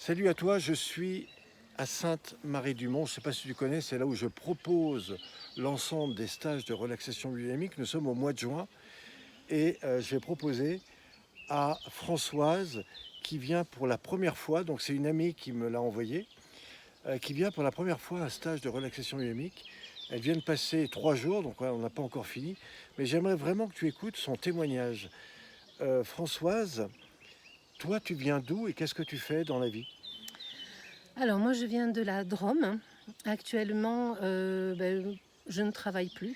Salut à toi, je suis à Sainte-Marie-du-Mont. Je ne sais pas si tu connais, c'est là où je propose l'ensemble des stages de relaxation biodynamique. Nous sommes au mois de juin et je vais proposer à Françoise qui vient pour la première fois, donc c'est une amie qui me l'a envoyé, qui vient pour la première fois à un stage de relaxation biodynamique. Elle vient de passer 3 jours, donc on n'a pas encore fini, mais j'aimerais vraiment que tu écoutes son témoignage. Françoise, toi tu viens d'où et qu'est-ce que tu fais dans la vie? Alors moi je viens de la Drôme. Actuellement, je ne travaille plus.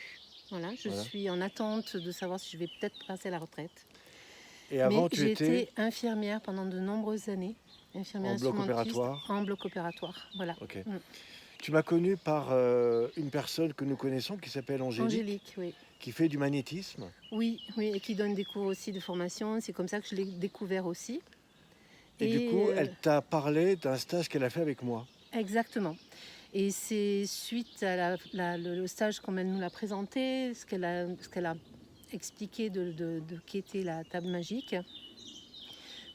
Voilà, je Voilà. suis en attente de savoir si je vais peut-être passer à la retraite. Et Mais avant tu j'ai étais été infirmière pendant de nombreuses années, infirmière en bloc instrumentiste opératoire? en bloc opératoire. Voilà. Ok. Mm. Tu m'as connu par une personne que nous connaissons qui s'appelle Angélique, Angélique, oui. qui fait du magnétisme. Oui, oui, et qui donne des cours aussi de formation. C'est comme ça que je l'ai découvert aussi. Et du Et coup, elle t'a parlé d'un stage qu'elle a fait avec moi. exactement. Et c'est suite à le stage comme elle nous l'a présenté, ce qu'elle a expliqué de qu'était la table magique.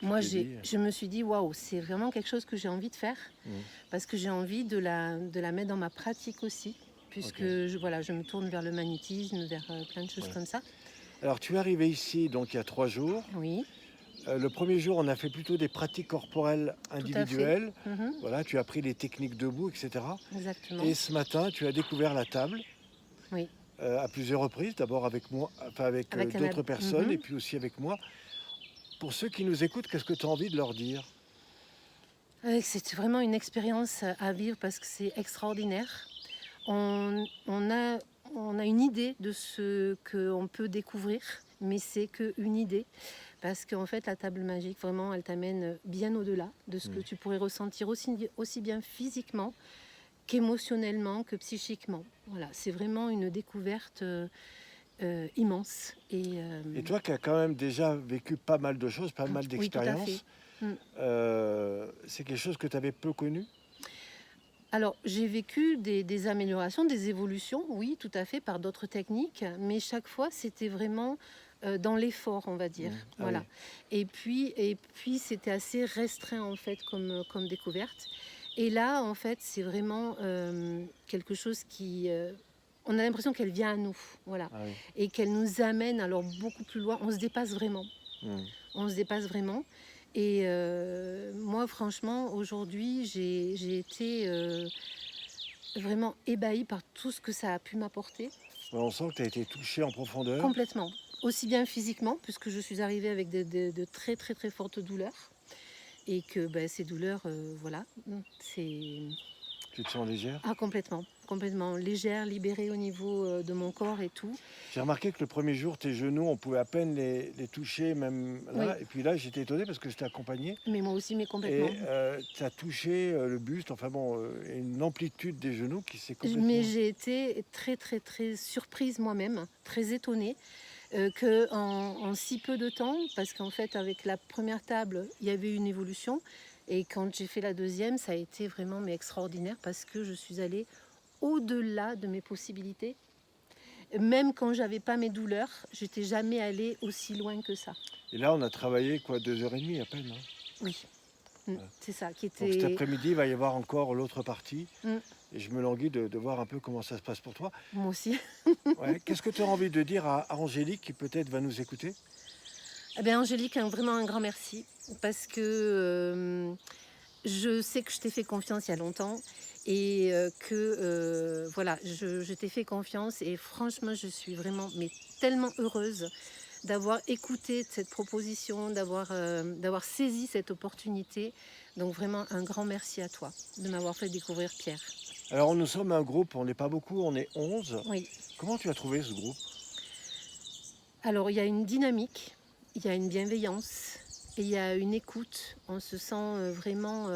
Moi, t'es dit, je me suis dit, waouh, c'est vraiment quelque chose que j'ai envie de faire, Mm. parce que j'ai envie de la mettre dans ma pratique aussi, puisque Ok. je me tourne vers le magnétisme, vers plein de choses Voilà. comme ça. Alors tu es arrivé ici donc il y a 3 jours. Oui, Le premier jour, on a fait plutôt des pratiques corporelles tout à fait. individuelles. Mhm, Voilà, tu as appris les techniques debout, etc. exactement. Et ce matin, tu as découvert la table Oui, à plusieurs reprises. D'abord avec moi, enfin avec avec d'autres personnes, et mhm. puis aussi avec moi. Pour ceux qui nous écoutent, qu'est-ce que tu as envie de leur dire? C'est vraiment une expérience à vivre parce que c'est extraordinaire. On a une idée de ce qu'on peut découvrir, mais c'est qu'une idée. Parce qu'en fait, la table magique, vraiment, elle t'amène bien au-delà de ce que tu pourrais ressentir aussi bien physiquement qu'émotionnellement, que psychiquement. Voilà, c'est vraiment une découverte immense. Et toi qui as quand même déjà vécu pas mal de choses, pas mal Oui, tout à fait. d'expériences, Mm. c'est quelque chose que tu avais peu connu? Alors, j'ai vécu des améliorations, des évolutions, oui, tout à fait, par d'autres techniques, mais chaque fois, c'était vraiment dans l'effort, on va dire. Ah oui. Voilà. Et puis c'était assez restreint, en fait, comme découverte. Et là, en fait, c'est vraiment quelque chose qui... on a l'impression qu'elle vient à nous, voilà. Ah oui. Et qu'elle nous amène alors beaucoup plus loin. On se dépasse vraiment. Mm. On se dépasse vraiment. Et moi, franchement, aujourd'hui, j'ai été vraiment ébahie par tout ce que ça a pu m'apporter, On sent que tu as été touché en profondeur. complètement. Aussi bien physiquement, puisque je suis arrivée avec de très très très fortes douleurs. Et que ces douleurs, voilà, c'est... Tu te sens légère? Ah, complètement, complètement légère, libérée au niveau de mon corps et tout. J'ai remarqué que le premier jour, tes genoux, on pouvait à peine les toucher, même là. Oui, Et puis là, j'étais étonné parce que je t'ai accompagné. mais moi aussi, mais Et complètement. tu as touché le buste, enfin bon, une amplitude des genoux qui s'est Mais complètement... j'ai été très très très surprise moi-même, très étonnée que en si peu de temps, parce qu'en fait avec la première table, il y avait une évolution, et quand j'ai fait la deuxième, ça a été vraiment mais extraordinaire parce que je suis allée au-delà de mes possibilités. Même quand j'avais pas mes douleurs, j'étais jamais allée aussi loin que ça. Et là, on a travaillé quoi, 2 heures et demie à peine, hein. Oui, Voilà. c'est ça qui Donc cet était. après-midi, il va y avoir encore l'autre partie. Mm, Et je me languis de voir un peu comment ça se passe pour toi. moi aussi. Ouais. Qu'est-ce que tu as envie de dire à Angélique qui peut-être va nous écouter? Eh bien, Angélique, vraiment un grand merci parce que je sais que je t'ai fait confiance il y a longtemps, et que voilà, je t'ai fait confiance, et franchement, je suis vraiment mais tellement heureuse d'avoir écouté cette proposition, d'avoir saisi cette opportunité. Donc vraiment un grand merci à toi de m'avoir fait découvrir Pierre. Alors nous sommes un groupe, on n'est pas beaucoup, on est 11. Oui. Comment tu as trouvé ce groupe? Alors il y a une dynamique, il y a une bienveillance et il y a une écoute. On se sent vraiment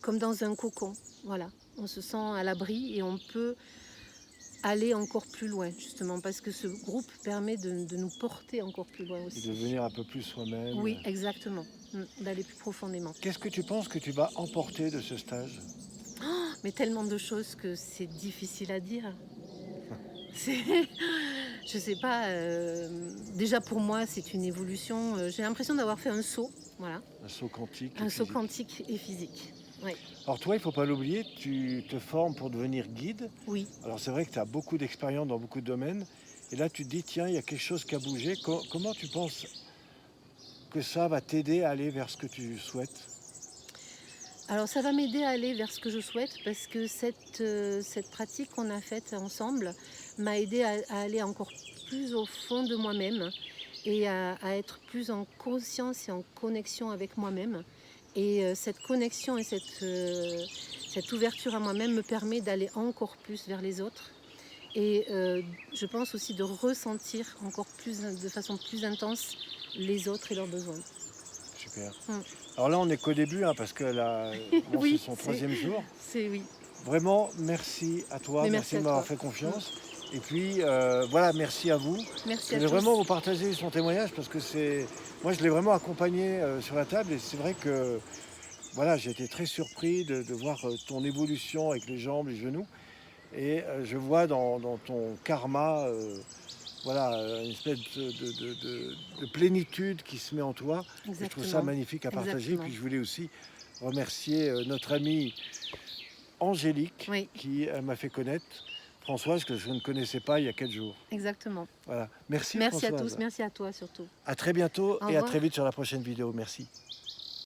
comme dans un cocon. Voilà, on se sent à l'abri et on peut aller encore plus loin, justement, parce que ce groupe permet de nous porter encore plus loin De aussi. devenir un peu plus soi-même. Oui, exactement. D'aller plus profondément. Qu'est-ce que tu penses que tu vas emporter de ce stage? Mais tellement de choses que c'est difficile à dire. C'est Je sais pas, déjà pour moi, c'est une évolution. J'ai l'impression d'avoir fait un saut, voilà, Un saut quantique et un saut physique. quantique et physique. Oui, Alors toi, il ne faut pas l'oublier, tu te formes pour devenir guide. oui. Alors c'est vrai que tu as beaucoup d'expérience dans beaucoup de domaines. Et là, tu te dis, tiens, il y a quelque chose qui a bougé. Comment tu penses que ça va t'aider à aller vers ce que tu souhaites? Alors ça va m'aider à aller vers ce que je souhaite parce que cette pratique qu'on a faite ensemble m'a aidé à aller encore plus au fond de moi-même et à être plus en conscience et en connexion avec moi-même. Et cette connexion et cette ouverture à moi-même me permet d'aller encore plus vers les autres. Et je pense aussi de ressentir encore plus, de façon plus intense, les autres et leurs besoins. Super. Mm. Alors là, on n'est qu'au début, hein, parce que là, bon, c'est Oui, son troisième jour. c'est oui. Vraiment, merci à toi, Mais merci merci de à m'avoir toi. fait confiance. Et puis, voilà, merci à vous. Merci Je à voulais tous. vraiment vous partager son témoignage parce que moi, je l'ai vraiment accompagné sur la table et c'est vrai que, voilà, j'ai été très surpris de voir ton évolution avec les jambes, les genoux. Et je vois dans ton karma, voilà, une espèce de plénitude qui se met en toi. Et je trouve ça Exactement. magnifique à partager. Exactement. Puis je voulais aussi remercier notre amie Angélique Oui, qui m'a fait connaître Françoise que je ne connaissais pas il y a 4 jours. exactement. Voilà. Merci Merci à Françoise. tous, merci à toi surtout. À très bientôt Au et à revoir. très vite sur la prochaine vidéo. Merci.